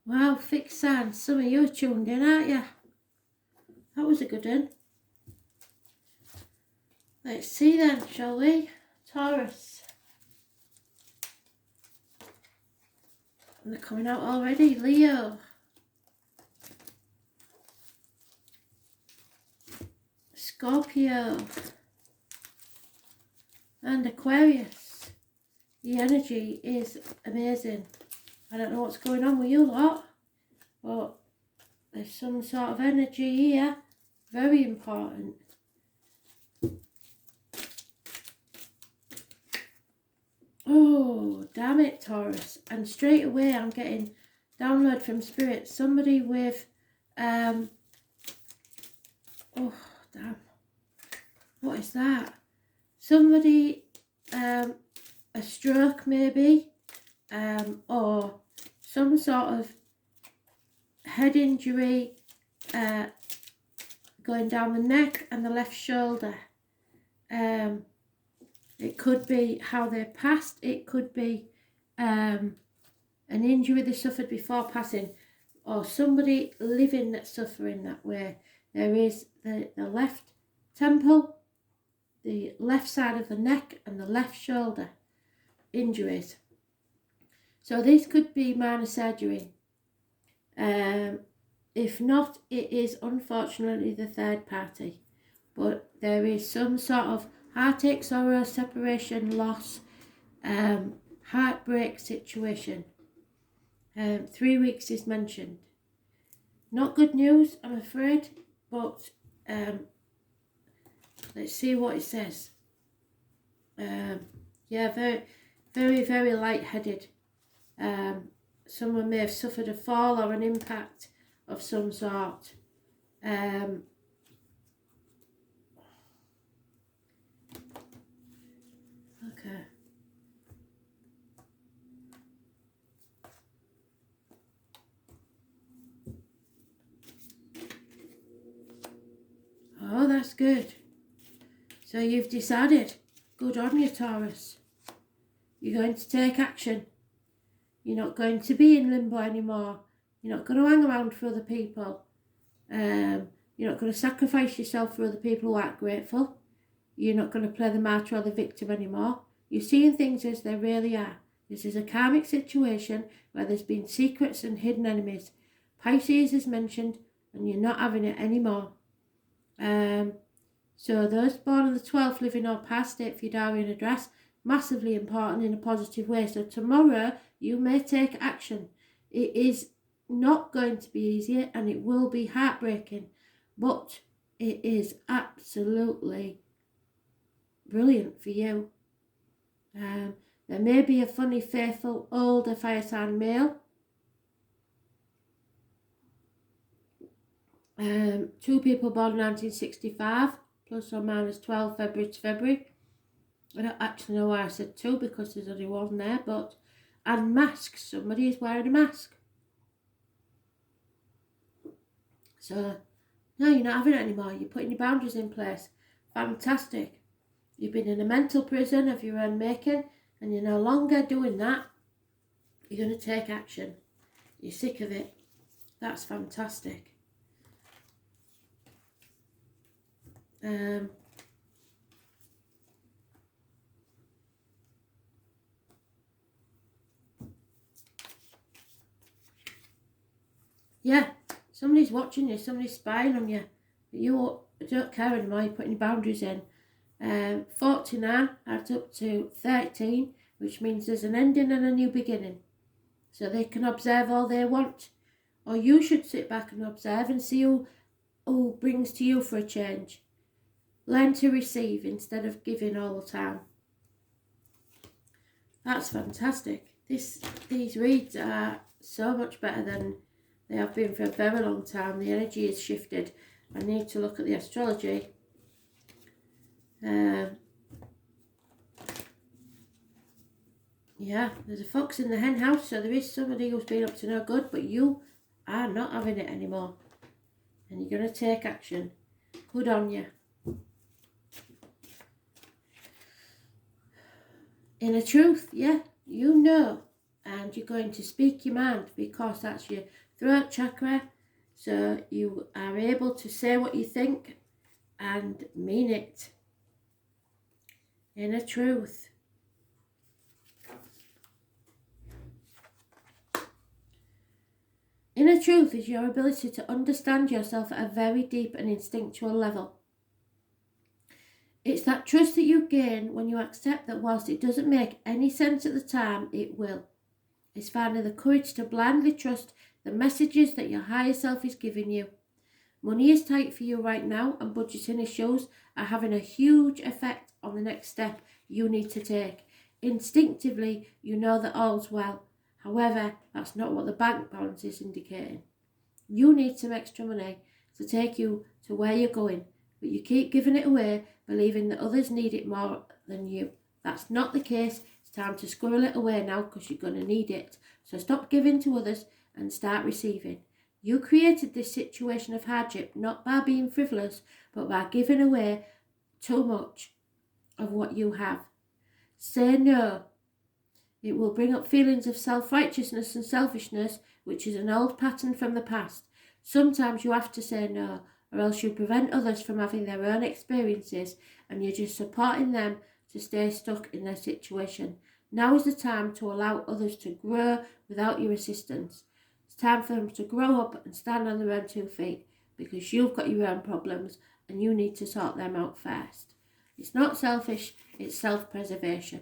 Wow, fixed signs. Some of you are tuned in, aren't you? That was a good one. Let's see then, shall we? Taurus. And they're coming out already. Leo. Scorpio. And Aquarius. The energy is amazing. I don't know what's going on with you lot, but there's some sort of energy here. Very important. Oh, damn it, Taurus. And straight away I'm getting download from Spirit. Somebody with, oh, damn. What is that? Somebody, a stroke maybe, or some sort of head injury, going down the neck and the left shoulder. It could be how they passed. It could be an injury they suffered before passing, or somebody living that's suffering that way. There is the left temple, the left side of the neck and the left shoulder injuries. So this could be minor surgery. If not, it is unfortunately the third party. But there is some sort of heartache, sorrow, separation, loss, heartbreak situation. 3 weeks is mentioned. Not good news, I'm afraid, but let's see what it says. Yeah, very, very, very lightheaded. Someone may have suffered a fall or an impact of some sort. Okay. Oh, that's good. So you've decided. Good on you, Taurus. You're going to take action. You're not going to be in limbo anymore. You're not going to hang around for other people. You're not going to sacrifice yourself for other people who aren't grateful. You're not going to play the martyr or the victim anymore. You're seeing things as they really are. This is a karmic situation where there's been secrets and hidden enemies. Pisces is mentioned and you're not having it anymore. So those born on the 12th, living or past, date for your diary and address, massively important in a positive way. So tomorrow you may take action. It is not going to be easy and it will be heartbreaking, but it is absolutely brilliant for you. There may be a funny, faithful, older fire sign male. 2 people born in 1965, plus or minus 12 February to February. I don't actually know why I said 2 because there's only one there, but, and masks, somebody is wearing a mask. So, no, you're not having it anymore. You're putting your boundaries in place. Fantastic. You've been in a mental prison of your own making and you're no longer doing that. You're going to take action. You're sick of it. That's fantastic. Yeah, somebody's watching you, somebody's spying on you, but you don't care anymore. You're putting your boundaries in. 49 adds up to 13, which means there's an ending and a new beginning. So they can observe all they want, or you should sit back and observe and see who brings to you for a change. Learn to receive instead of giving all the time. That's fantastic. These reads are so much better than they have been for a very long time. The energy has shifted. I need to look at the astrology. Yeah, there's a fox in the hen house, so there is somebody who's been up to no good, but you are not having it anymore. And you're going to take action. Good on you. Inner truth, yeah, you know. And and you're going to speak your mind, because that's your throat chakra. So you are able to say what you think and mean it. Inner truth. Inner truth is your ability to understand yourself at a very deep and instinctual level. It's that trust that you gain when you accept that whilst it doesn't make any sense at the time, it will. It's finding the courage to blindly trust the messages that your higher self is giving you. Money is tight for you right now, and budgeting issues are having a huge effect on the next step you need to take. Instinctively, you know that all's well. However, that's not what the bank balance is indicating. You need some extra money to take you to where you're going, but you keep giving it away, believing that others need it more than you. That's not the case. It's time to squirrel it away now, because you're going to need it. So stop giving to others and start receiving. You created this situation of hardship not by being frivolous, but by giving away too much of what you have. Say no. It will bring up feelings of self-righteousness and selfishness, which is an old pattern from the past. Sometimes you have to say no, or else you prevent others from having their own experiences, and you're just supporting them to stay stuck in their situation. Now is the time to allow others to grow without your assistance. It's time for them to grow up and stand on their own 2 feet, because you've got your own problems and you need to sort them out first. It's not selfish, it's self-preservation.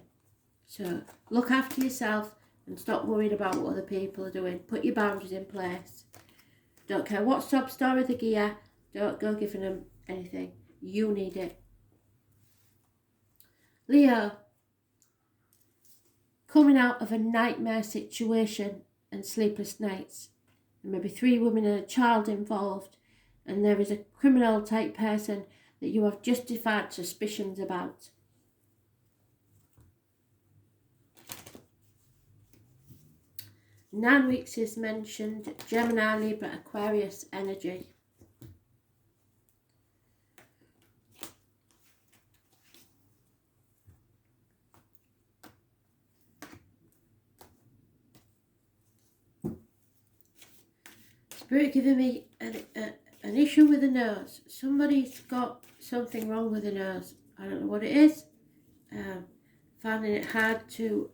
So look after yourself and stop worrying about what other people are doing. Put your boundaries in place. Don't care what sub-store of the gear, don't go giving them anything. You need it. Leo, coming out of a nightmare situation and sleepless nights. There may be 3 women and a child involved, and there is a criminal type person that you have justified suspicions about. Nine weeks is mentioned, Gemini, Libra, Aquarius energy. Spirit giving me an issue with the nose. Somebody's got something wrong with the nose. I don't know what it is. Finding it hard to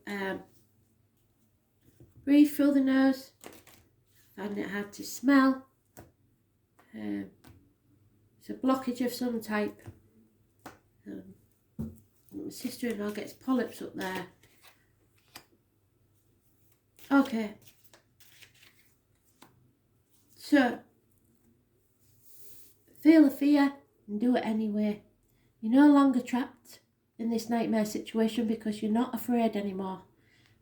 breathe through the nose. Finding it hard to smell. It's a blockage of some type. My sister-in-law gets polyps up there. Okay. So, feel the fear and do it anyway. You're no longer trapped in this nightmare situation because you're not afraid anymore.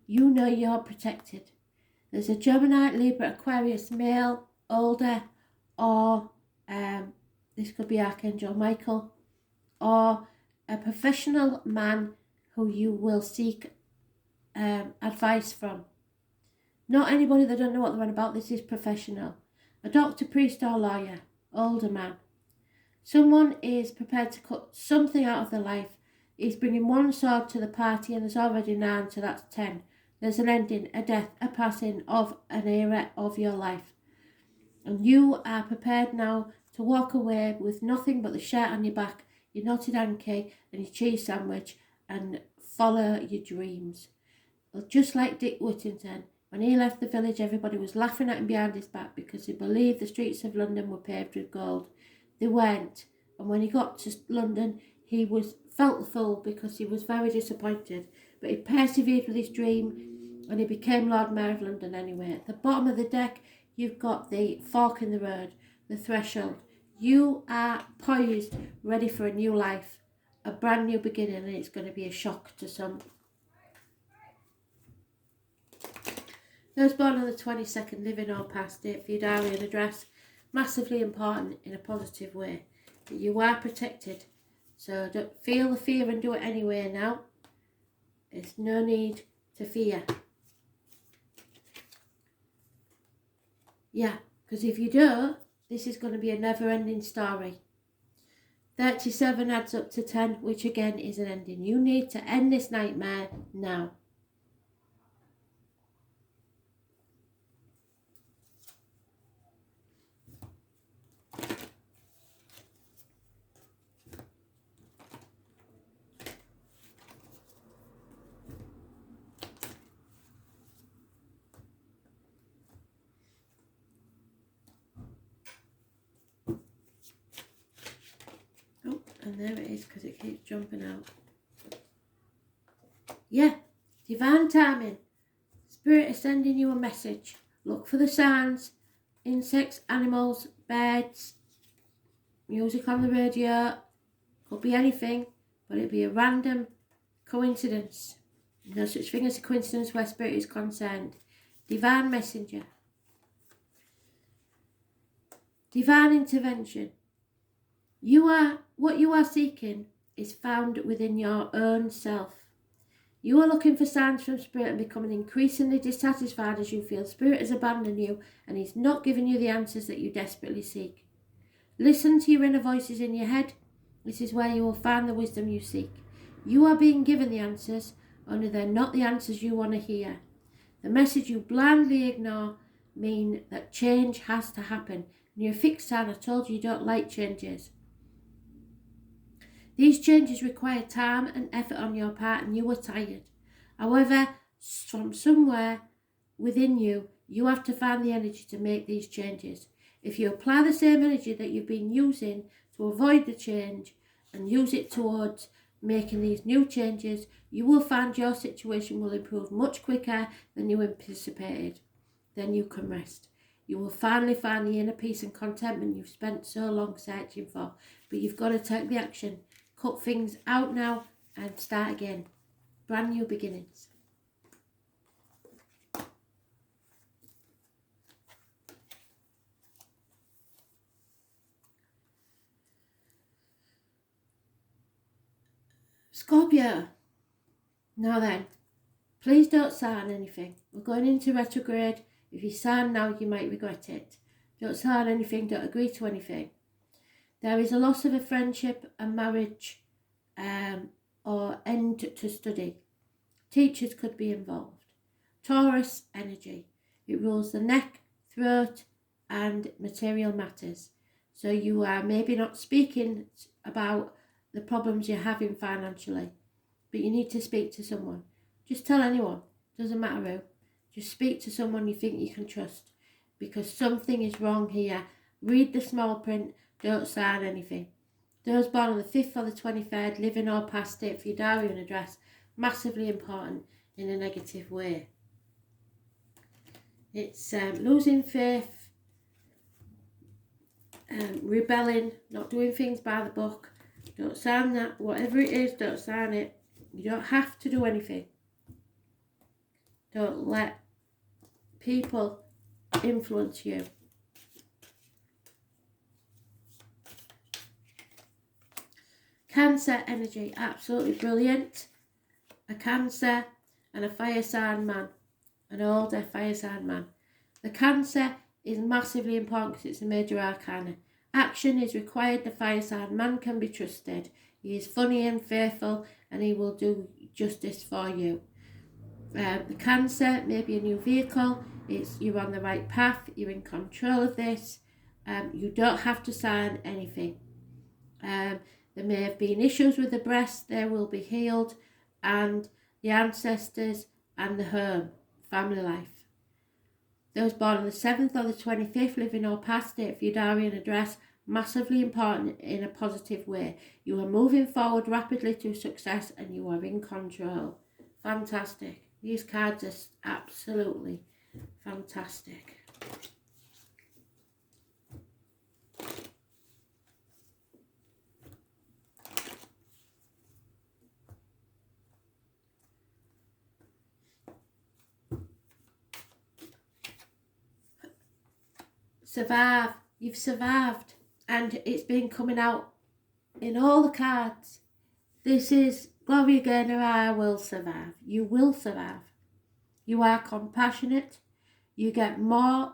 You know you're protected. There's a Gemini, Libra, Aquarius male, older, or this could be Archangel Michael, or a professional man who you will seek advice from. Not anybody that don't know what they're on about. This is professional. A doctor, priest, or lawyer, older man. Someone is prepared to cut something out of their life. He's bringing 1 sword to the party, and there's already 9, so that's 10. There's an ending, a death, a passing of an era of your life. And you are prepared now to walk away with nothing but the shirt on your back, your knotted hanky, and your cheese sandwich, and follow your dreams. Well, just like Dick Whittington, when he left the village, everybody was laughing at him behind his back because he believed the streets of London were paved with gold. They weren't. And when he got to London, he felt the fool because he was very disappointed. But he persevered with his dream, and he became Lord Mayor of London anyway. At the bottom of the deck, you've got the fork in the road, the threshold. You are poised, ready for a new life, a brand new beginning, and it's going to be a shock to some. Those born on the 22nd, living or past, date for your diary and address, massively important in a positive way. That you are protected. So don't feel the fear and do it anyway now. There's no need to fear. Yeah, because if you don't, this is going to be a never-ending story. 37 adds up to 10, which again is an ending. You need to end this nightmare now. there it is, because it keeps jumping out. Yeah, divine timing. Spirit is sending you a message. Look for the signs. Insects, animals, birds, music on the radio. Could be anything, but it'd be a random coincidence. No such thing as a coincidence where spirit is concerned. Divine messenger. Divine intervention. What you are seeking is found within your own self. You are looking for signs from spirit and becoming increasingly dissatisfied as you feel spirit has abandoned you and is not giving you the answers that you desperately seek. Listen to your inner voices in your head. This is where you will find the wisdom you seek. You are being given the answers, only they're not the answers you want to hear. The message you blindly ignore mean that change has to happen. And you're a fixed sign. I told you don't like changes. These changes require time and effort on your part, and you are tired. However, from somewhere within you, you have to find the energy to make these changes. If you apply the same energy that you've been using to avoid the change and use it towards making these new changes, you will find your situation will improve much quicker than you anticipated. Then you can rest. You will finally find the inner peace and contentment you've spent so long searching for. But you've got to take the action. Cut things out now and start again. Brand new beginnings. Scorpio. Now then, please don't sign anything. We're going into retrograde. If you sign now, you might regret it. Don't sign anything, don't agree to anything. There is a loss of a friendship, a marriage, or end to study. Teachers could be involved. Taurus energy. It rules the neck, throat, and material matters. So you are maybe not speaking about the problems you're having financially, but you need to speak to someone. Just tell anyone. Doesn't matter who. Just speak to someone you think you can trust, because something is wrong here. Read the small print. Don't sign anything. Those born on the 5th or the 23rd, living or past it for your diary and address, massively important in a negative way. It's losing faith, rebelling, not doing things by the book. Don't sign that. Whatever it is, don't sign it. You don't have to do anything. Don't let people influence you. Cancer energy, absolutely brilliant. A Cancer and a fire sign man, an older fire sign man. The Cancer is massively important because it's a major arcana. Action is required. The fire sign man can be trusted. He is funny and faithful, and he will do justice for you. The Cancer may be a new vehicle. You're on the right path. You're in control of this. You don't have to sign anything. There may have been issues with the breast. They will be healed. And the ancestors and the home, family life. Those born on the 7th or the 25th, living or past it for your diary and address, massively important in a positive way. You are moving forward rapidly to success and you are in control. Fantastic. These cards are absolutely fantastic. Survive. You've survived, and it's been coming out in all the cards. This is Gloria Gaynor. I will survive. You will survive. You are compassionate. You get more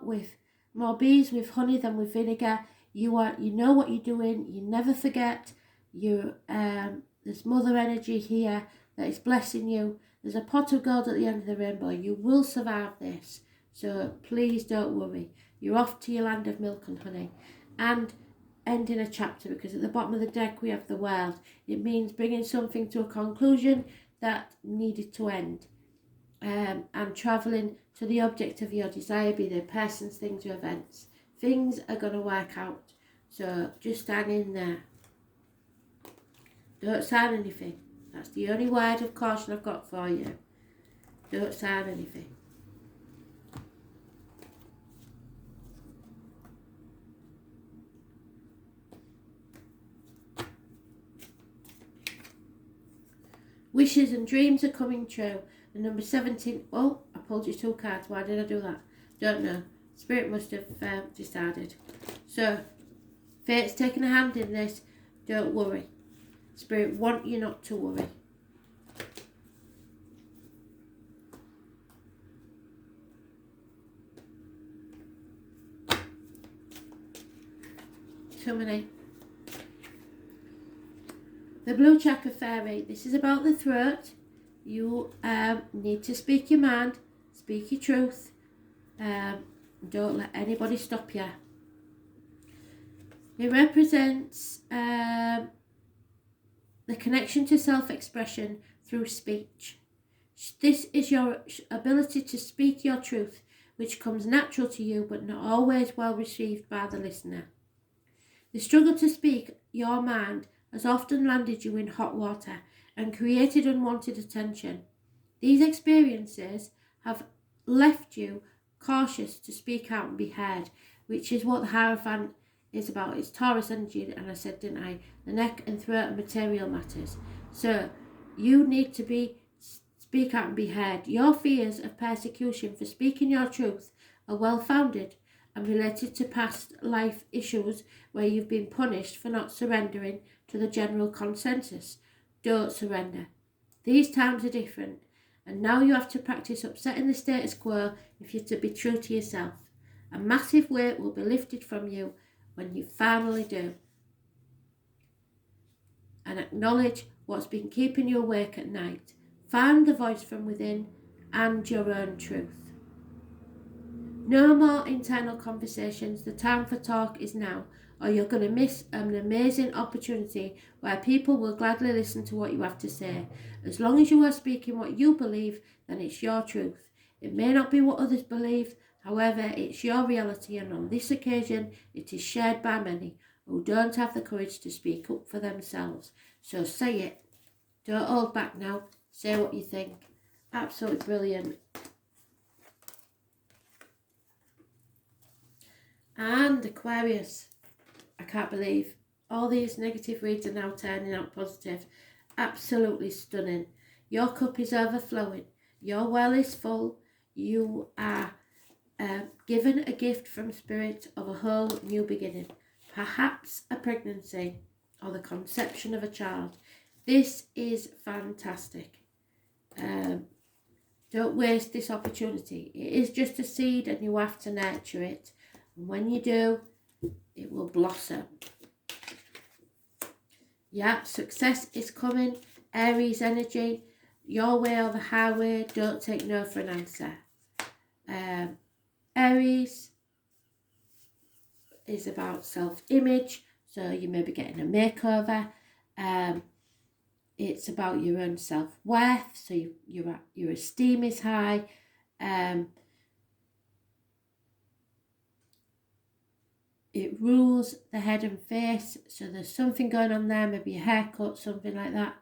bees with honey than with vinegar. You know what you're doing. You never forget. There's mother energy here that is blessing you. There's a pot of gold at the end of the rainbow. You will survive this. So please don't worry. You're off to your land of milk and honey. And ending a chapter, because at the bottom of the deck we have the world. It means bringing something to a conclusion that needed to end. And travelling to the object of your desire, be they persons, things or events. Things are going to work out. So just hang in there. Don't sign anything. That's the only word of caution I've got for you. Don't sign anything. Wishes and dreams are coming true. And number 17, oh, I pulled you 2 cards. Why did I do that? Don't know. Spirit must have decided. So, fate's taking a hand in this. Don't worry. Spirit want you not to worry. Too many. The blue chakra fairy. This is about the throat. You need to speak your mind, speak your truth. Don't let anybody stop you. It represents the connection to self-expression through speech. This is your ability to speak your truth, which comes natural to you but not always well received by the listener. The struggle to speak your mind has often landed you in hot water and created unwanted attention. These experiences have left you cautious to speak out and be heard, which is what the Hierophant is about. It's Taurus energy, and I said, didn't I? The neck and throat and material matters. So you need to speak out and be heard. Your fears of persecution for speaking your truth are well founded and related to past life issues where you've been punished for not surrendering to the general consensus. Don't surrender. These times are different, and now you have to practice upsetting the status quo if you're to be true to yourself. A massive weight will be lifted from you when you finally do. And acknowledge what's been keeping you awake at night. Find the voice from within and your own truth. No more internal conversations. The time for talk is now, or you're going to miss an amazing opportunity where people will gladly listen to what you have to say. As long as you are speaking what you believe, then it's your truth. It may not be what others believe, however, it's your reality, and on this occasion, it is shared by many who don't have the courage to speak up for themselves. So say it. Don't hold back now. Say what you think. Absolutely brilliant. And Aquarius, I can't believe all these negative reads are now turning out positive. Absolutely stunning. Your cup is overflowing. Your well is full. You are given a gift from Spirit of a whole new beginning. Perhaps a pregnancy or the conception of a child. This is fantastic. Don't waste this opportunity. It is just a seed and you have to nurture it. And when you do, it will blossom. Yeah, success is coming. Aries energy, your way or the highway. Don't take no for an answer. Aries is about self-image. So you may be getting a makeover. It's about your own self-worth. So your esteem is high. It rules the head and face, so there's something going on there, maybe a haircut, something like that.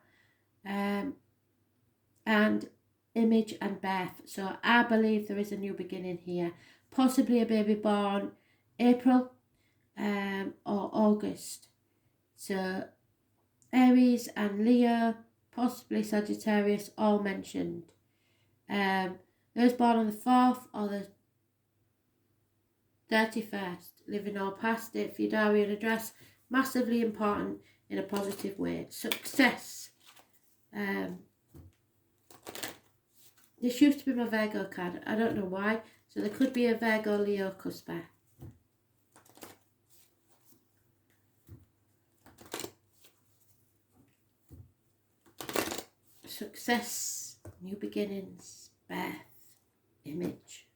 And image and birth. So I believe there is a new beginning here. Possibly a baby born April or August. So Aries and Leo, possibly Sagittarius, all mentioned. Those born on the 4th or the 31st, living or past it for your diary and address, massively important in a positive way. Success. This used to be my Virgo card. I don't know why. So there could be a Virgo Leo cusper. Success, new beginnings, birth, image.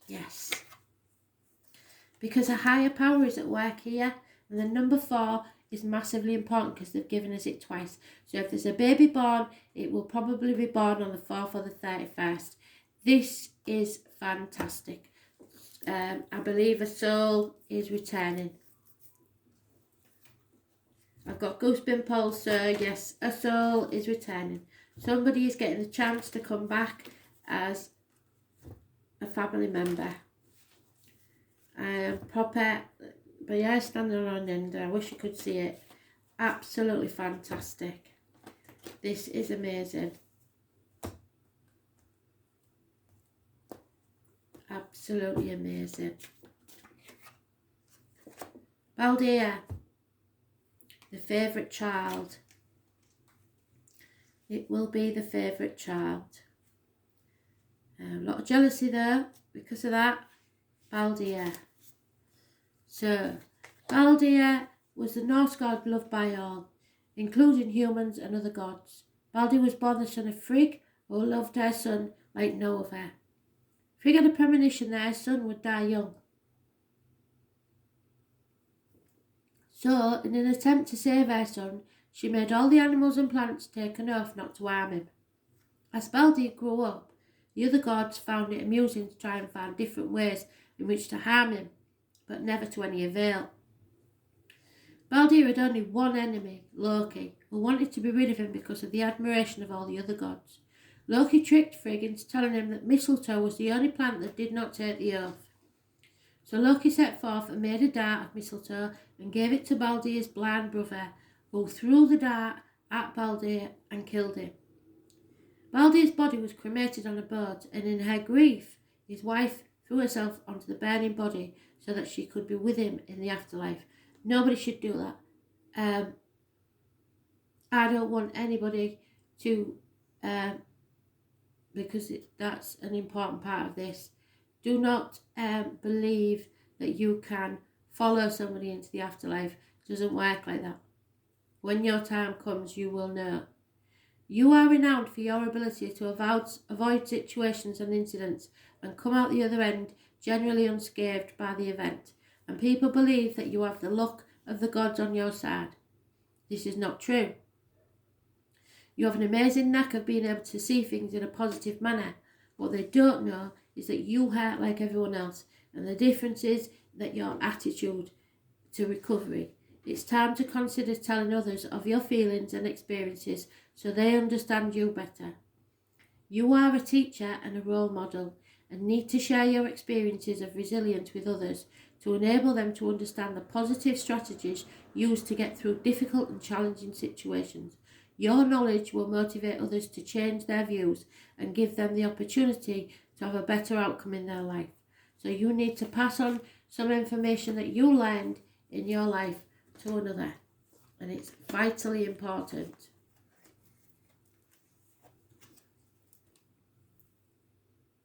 Yes. Because a higher power is at work here. And the number 4 is massively important because they've given us it twice. So if there's a baby born, it will probably be born on the 4th or the 31st. This is fantastic. I believe a soul is returning. I've got goosebump pulse, so yes, a soul is returning. Somebody is getting the chance to come back as a family member. Proper, but yeah, standing on end. I wish you could see it. Absolutely fantastic. This is amazing. Absolutely amazing. Baldia, the favourite child. It will be the favourite child. A lot of jealousy there because of that. Baldia. So, Baldia was the Norse god loved by all, including humans and other gods. Baldia was born the son of Frigg, who loved her son like no other. Frigg had a premonition that her son would die young. So, in an attempt to save her son, she made all the animals and plants take an oath not to harm him. As Baldia grew up, the other gods found it amusing to try and find different ways in which to harm him, but never to any avail. Baldia had only one enemy, Loki, who wanted to be rid of him because of the admiration of all the other gods. Loki tricked Frigg into telling him that mistletoe was the only plant that did not take the oath. So Loki set forth and made a dart of mistletoe and gave it to Baldia's blind brother, who threw the dart at Baldia and killed him. Baldia's body was cremated on a boat, and in her grief, his wife threw herself onto the burning body so that she could be with him in the afterlife. Nobody should do that. I don't want anybody to, because that's an important part of this. Do not believe that you can follow somebody into the afterlife. It doesn't work like that. When your time comes, you will know. You are renowned for your ability to avoid situations and incidents and come out the other end generally unscathed by the event. And people believe that you have the luck of the gods on your side. This is not true. You have an amazing knack of being able to see things in a positive manner. What they don't know is that you hurt like everyone else, and the difference is that your attitude to recovery. It's time to consider telling others of your feelings and experiences so they understand you better. You are a teacher and a role model and need to share your experiences of resilience with others to enable them to understand the positive strategies used to get through difficult and challenging situations. Your knowledge will motivate others to change their views and give them the opportunity to have a better outcome in their life. So you need to pass on some information that you learned in your life to another, and it's vitally important.